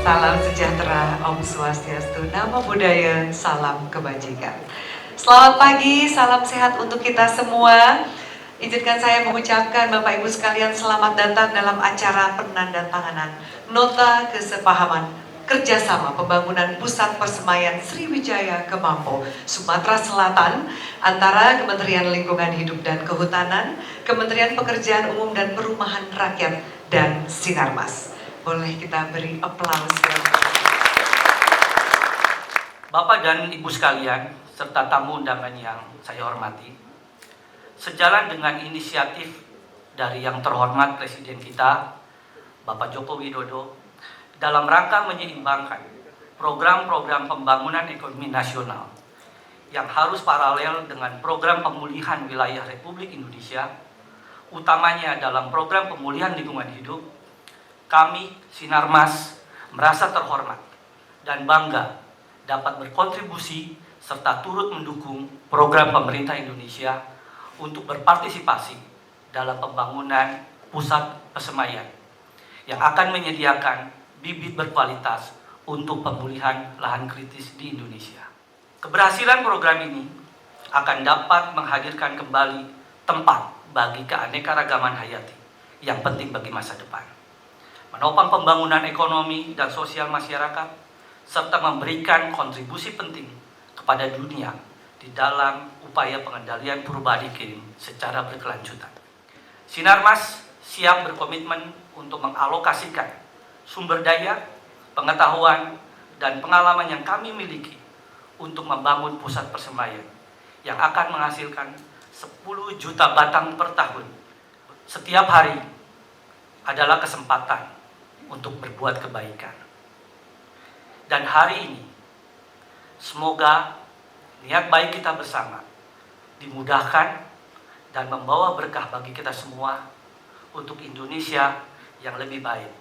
Salam sejahtera, Om Swastiastu, Namo Buddhaya, salam kebajikan. Selamat pagi, salam sehat untuk kita semua. Izinkan saya mengucapkan Bapak Ibu sekalian selamat datang dalam acara penandatanganan Nota Kesepahaman Kerjasama Pembangunan Pusat Persemaian Sriwijaya Kemampo, Sumatera Selatan antara Kementerian Lingkungan Hidup dan Kehutanan, Kementerian Pekerjaan Umum dan Perumahan Rakyat, dan Sinarmas. Boleh kita beri aplaus ya. Bapak dan Ibu sekalian, serta tamu undangan yang saya hormati, sejalan dengan inisiatif dari yang terhormat Presiden kita, Bapak Joko Widodo, dalam rangka menyeimbangkan program-program pembangunan ekonomi nasional yang harus paralel dengan program pemulihan wilayah Republik Indonesia, utamanya dalam program pemulihan lingkungan hidup, kami, Sinarmas, merasa terhormat dan bangga dapat berkontribusi serta turut mendukung program pemerintah Indonesia untuk berpartisipasi dalam pembangunan pusat persemaian yang akan menyediakan bibit berkualitas untuk pemulihan lahan kritis di Indonesia. Keberhasilan program ini akan dapat menghadirkan kembali tempat bagi keanekaragaman hayati yang penting bagi masa depan, menopang pembangunan ekonomi dan sosial masyarakat, serta memberikan kontribusi penting kepada dunia di dalam upaya pengendalian perubahan iklim secara berkelanjutan. Sinarmas siap berkomitmen untuk mengalokasikan sumber daya, pengetahuan, dan pengalaman yang kami miliki untuk membangun pusat persemaian yang akan menghasilkan 10 juta batang per tahun. Setiap hari adalah kesempatan untuk berbuat kebaikan. Dan hari ini, semoga niat baik kita bersama dimudahkan dan membawa berkah bagi kita semua untuk Indonesia yang lebih baik.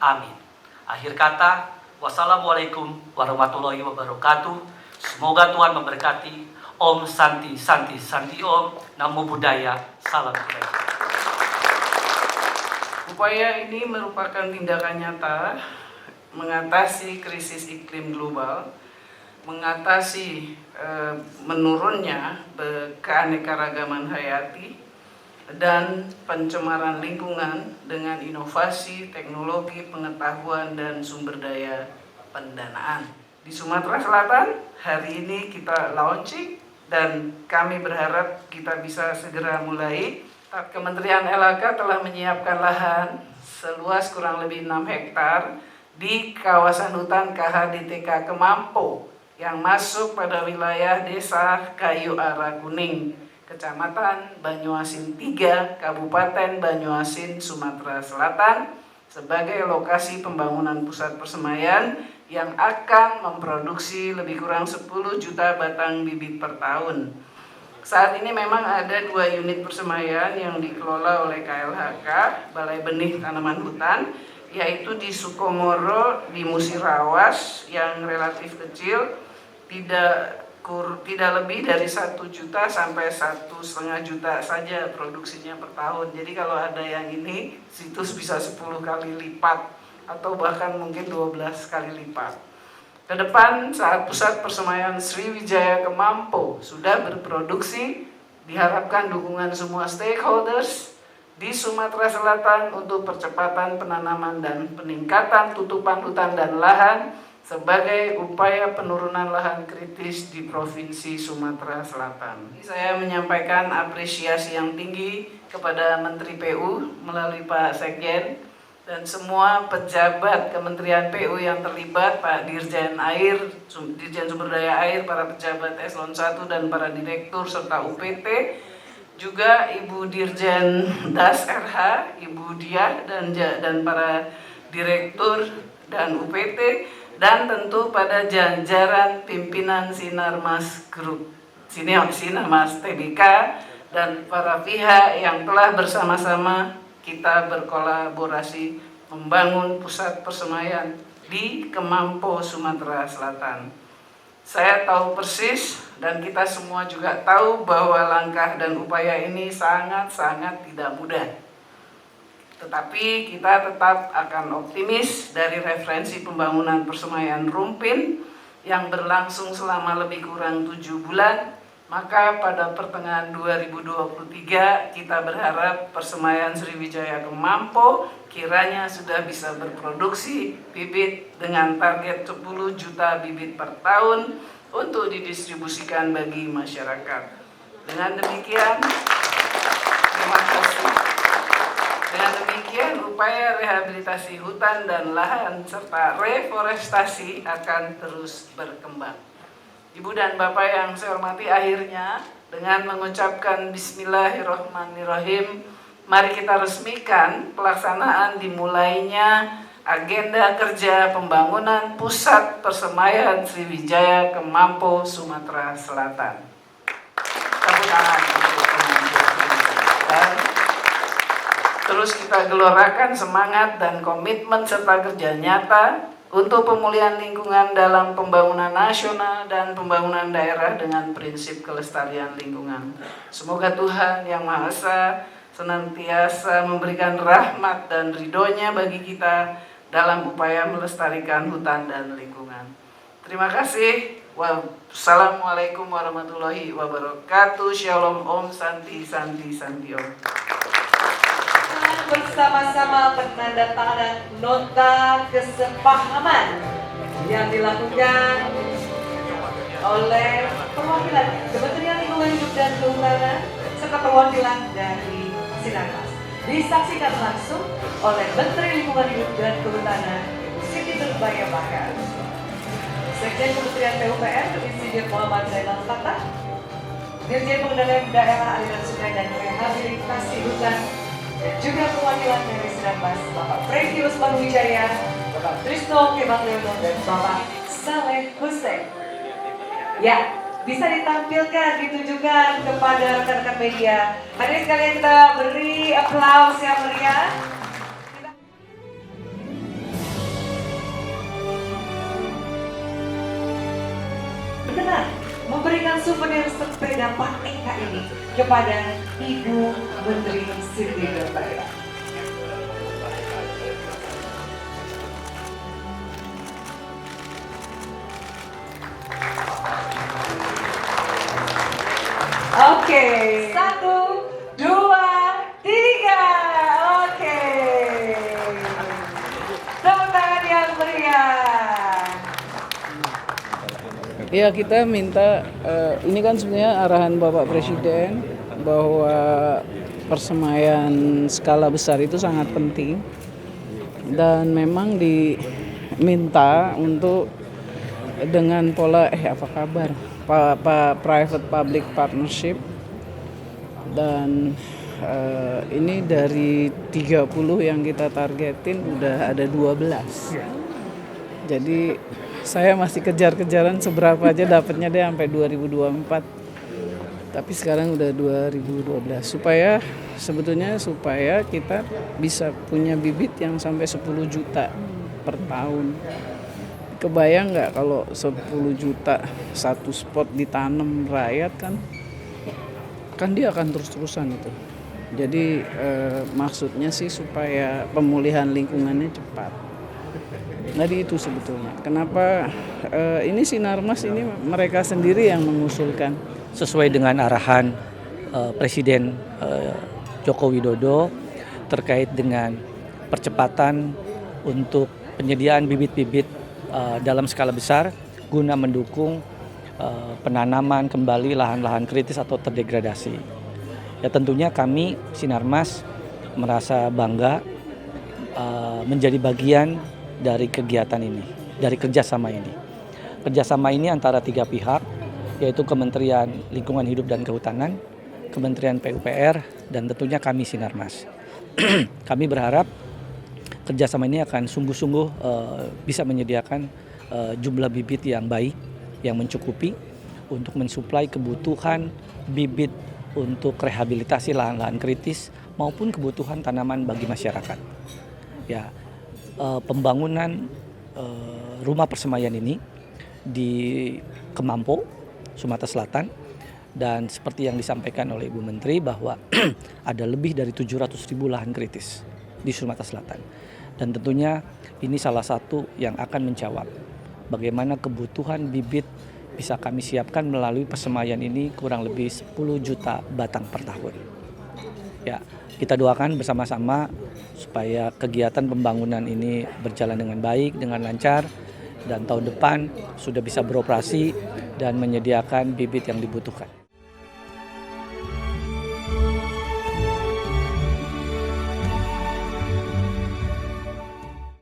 Amin. Akhir kata, wassalamualaikum warahmatullahi wabarakatuh. Semoga Tuhan memberkati. Om Santi Santi Santi Om. Namo Buddhaya. Salam kebajikan. Upaya ini merupakan tindakan nyata mengatasi krisis iklim global, mengatasi menurunnya keanekaragaman hayati dan pencemaran lingkungan dengan inovasi, teknologi, pengetahuan, dan sumber daya pendanaan. Di Sumatera Selatan, hari ini kita launching dan kami berharap kita bisa segera mulai. Kementerian LHK telah menyiapkan lahan seluas kurang lebih 6 hektar di kawasan hutan KHDTK Kemampo yang masuk pada wilayah Desa Kayu Ara Kuning, Kecamatan Banyuasin 3, Kabupaten Banyuasin, Sumatera Selatan, sebagai lokasi pembangunan pusat persemaian yang akan memproduksi lebih kurang 10 juta batang bibit per tahun. Saat ini memang ada 2 unit persemaian yang dikelola oleh KLHK, Balai Benih Tanaman Hutan, yaitu di Sukomoro, di Musirawas yang relatif kecil, tidak lebih dari 1 juta sampai 1,5 juta saja produksinya per tahun. Jadi kalau ada yang ini, situs bisa 10 kali lipat atau bahkan mungkin 12 kali lipat. Ke depan saat pusat persemaian Sriwijaya Kemampo sudah berproduksi, diharapkan dukungan semua stakeholders di Sumatera Selatan untuk percepatan penanaman dan peningkatan tutupan hutan dan lahan sebagai upaya penurunan lahan kritis di Provinsi Sumatera Selatan. Saya menyampaikan apresiasi yang tinggi kepada Menteri PU melalui Pak Sekjen dan semua pejabat Kementerian PU yang terlibat, Pak Dirjen Air, Dirjen Sumber Daya Air, para pejabat Eselon 1 dan para direktur serta UPT, juga Ibu Dirjen Das RH, Ibu Diah dan para direktur dan UPT, dan tentu pada jajaran pimpinan Sinarmas Group, Sinarmas TBK, dan para pihak yang telah bersama-sama kita berkolaborasi membangun pusat persemaian di Kemampo, Sumatera Selatan. Saya tahu persis dan kita semua juga tahu bahwa langkah dan upaya ini sangat-sangat tidak mudah. Tetapi kita tetap akan optimis dari referensi pembangunan Persemaian Rumpin yang berlangsung selama lebih kurang 7 bulan. Maka pada pertengahan 2023 kita berharap Persemaian Sriwijaya Kemampo kiranya sudah bisa berproduksi bibit dengan target 10 juta bibit per tahun untuk didistribusikan bagi masyarakat. Dengan demikian, terima kasih. Dengan demikian, upaya rehabilitasi hutan dan lahan serta reforestasi akan terus berkembang. Ibu dan Bapak yang saya hormati, akhirnya dengan mengucapkan Bismillahirrahmanirrahim, mari kita resmikan pelaksanaan dimulainya agenda kerja pembangunan Pusat Persemaian Sriwijaya Kemampo, Sumatera Selatan. Tepuk tangan untuk dan terus kita gelorakan semangat dan komitmen serta kerja nyata untuk pemulihan lingkungan dalam pembangunan nasional dan pembangunan daerah dengan prinsip kelestarian lingkungan. Semoga Tuhan Yang Maha Esa senantiasa memberikan rahmat dan ridho-Nya bagi kita dalam upaya melestarikan hutan dan lingkungan. Terima kasih. Wassalamualaikum warahmatullahi wabarakatuh. Shalom Om Santi Santi Santi Om. Bersama-sama penandatanganan nota kesepahaman yang dilakukan oleh perwakilan Kementerian Lingkungan Hidup dan Kehutanan serta perwakilan dari Sinarmas. Disaksikan langsung oleh Menteri Lingkungan Hidup dan Kehutanan Siti Nurbaya Bakar, Sekjen Kementerian PUPR Insinyur Muhammad Zainal Fatah, Dirjen Pengendalian Daerah Aliran Sungai dan Rehabilitasi Hutan, dan juga perwakilan dari Sinarmas Bapak Freddy Usman Wijaya, Bapak Trisno Kebang Leono, dan Bapak Saleh Hussein. Ya, bisa ditampilkan, ditunjukkan kepada rekan-rekan media. Hadirin sekalian, kita beri aplaus yang meriah. Benar, memberikan souvenir sepeda Pak Eka ini kepada Ibu Menteri Siti Nurbaya. Oke, 1, 2, 3. Oke. Tepuk tangan yang meriah. Ya, kita minta, ini kan sebenarnya arahan Bapak Presiden bahwa persemaian skala besar itu sangat penting dan memang diminta untuk dengan pola apa kabar private public partnership, dan ini dari 30 yang kita targetin udah ada 12. Jadi saya masih kejar-kejaran seberapa aja dapatnya deh sampai 2024. Tapi sekarang udah 2012. Supaya kita bisa punya bibit yang sampai 10 juta per tahun. Kebayang nggak kalau 10 juta satu spot ditanam rakyat kan dia akan terus-terusan itu. Jadi maksudnya sih supaya pemulihan lingkungannya cepat. Jadi itu sebetulnya. Kenapa ini Sinarmas ini mereka sendiri yang mengusulkan. Sesuai dengan arahan Presiden Joko Widodo terkait dengan percepatan untuk penyediaan bibit-bibit dalam skala besar guna mendukung penanaman kembali lahan-lahan kritis atau terdegradasi. Ya, tentunya kami Sinarmas merasa bangga menjadi bagian dari kegiatan ini, dari kerjasama ini. Kerjasama ini antara 3 pihak, yaitu Kementerian Lingkungan Hidup dan Kehutanan, Kementerian PUPR, dan tentunya kami Sinarmas. Kami berharap kerjasama ini akan sungguh-sungguh bisa menyediakan jumlah bibit yang baik, yang mencukupi untuk mensuplai kebutuhan bibit untuk rehabilitasi lahan-lahan kritis maupun kebutuhan tanaman bagi masyarakat. Ya, pembangunan rumah persemaian ini di Kemampo, Sumatera Selatan, dan seperti yang disampaikan oleh Ibu Menteri bahwa ada lebih dari 700.000 lahan kritis di Sumatera Selatan. Dan tentunya ini salah satu yang akan menjawab bagaimana kebutuhan bibit bisa kami siapkan melalui persemayan ini kurang lebih 10 juta batang per tahun. Ya, kita doakan bersama-sama supaya kegiatan pembangunan ini berjalan dengan baik, dengan lancar, dan tahun depan sudah bisa beroperasi dan menyediakan bibit yang dibutuhkan.